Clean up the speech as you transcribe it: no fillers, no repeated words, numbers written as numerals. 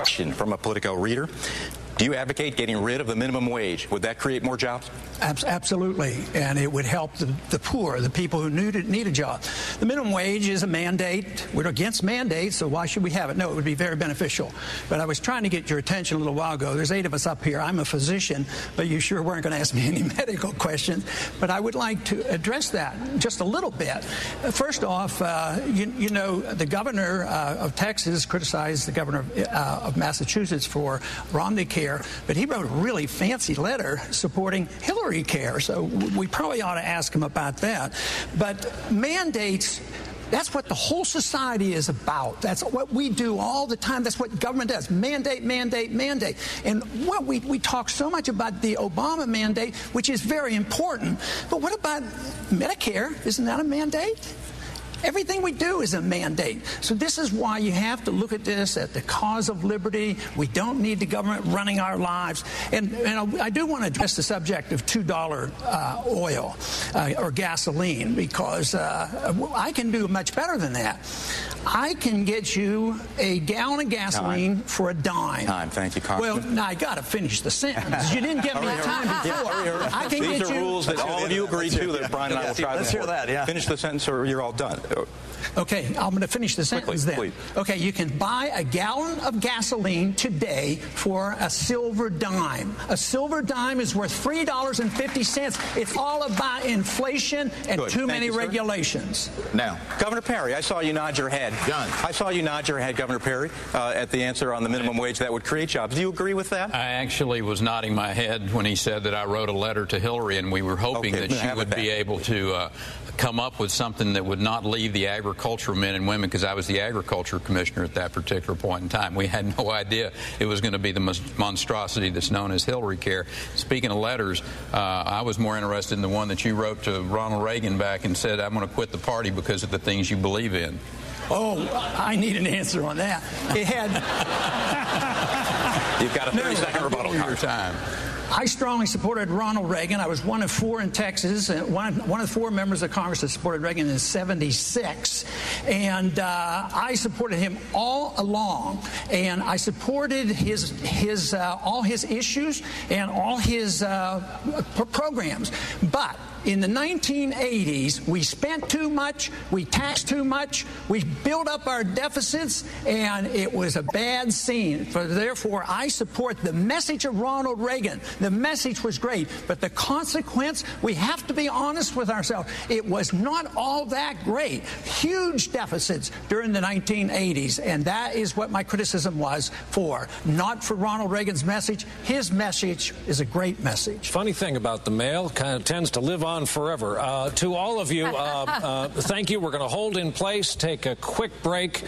Question from a Politico reader. Do you advocate getting rid of the minimum wage? Would that create more jobs? Absolutely, and it would help the poor, the people who need a job. The minimum wage is a mandate. We're against mandates, so why should we have it? No, it would be very beneficial. But I was trying to get your attention a little while ago. There's 8 of us up here. I'm a physician, but you sure weren't going to ask me any medical questions. But I would like to address that just a little bit. First off, you know, the governor of Texas criticized the governor of Massachusetts for Romney Care, but he wrote a really fancy letter supporting Hillary Care, so we probably ought to ask him about that. But mandates, that's what the whole society is about. That's what we do all the time. That's what government does. Mandate, mandate, mandate. And what we talk so much about the Obama mandate, which is very important. But what about Medicare? Isn't that a mandate? Everything we do is a mandate. So this is why you have to look at this at the cause of liberty. We don't need the government running our lives. And I do want to address the subject of $2 oil or gasoline, because I can do much better than that. I can get you a gallon of gasoline for a dime. Thank you, Congressman. Well, now I got to finish the sentence. You didn't give me time before. I can These get are you rules that all of you agree to that Brian and I will try to hear that, yeah. Finish the sentence or you're all done. Okay, I'm going to finish the sentence then. Please. Okay, you can buy a gallon of gasoline today for a silver dime. A silver dime is worth $3.50. It's all about inflation and too many regulations. Now, Governor Perry, I saw you nod your head. Done. I saw you nod your head, Governor Perry, at the answer on the minimum wage that would create jobs. Do you agree with that? I actually was nodding my head when he said that I wrote a letter to Hillary, and we were hoping that she would be able to come up with something that would not leave the agricultural men and women, because I was the agriculture commissioner at that particular point in time. We had no idea it was going to be the monstrosity that's known as Hillary Care. Speaking of letters, I was more interested in the one that you wrote to Ronald Reagan back and said, I'm going to quit the party because of the things you believe in. Oh, I need an answer on that. It had... You've got a 30-second rebuttal time. I strongly supported Ronald Reagan. I was one of 4 in Texas, one of 4 members of Congress that supported Reagan in '76. And I supported him all along. And I supported all his issues and all his programs. But in the 1980s, we spent too much, we taxed too much, we built up our deficits, and it was a bad scene. Therefore, I support the message of Ronald Reagan. The message was great, but the consequence, we have to be honest with ourselves. It was not all that great. Huge deficits during the 1980s, and that is what my criticism was for. Not for Ronald Reagan's message. His message is a great message. Funny thing about the mail, kind of tends to live on forever. To all of you, thank you. We're going to hold in place, take a quick break.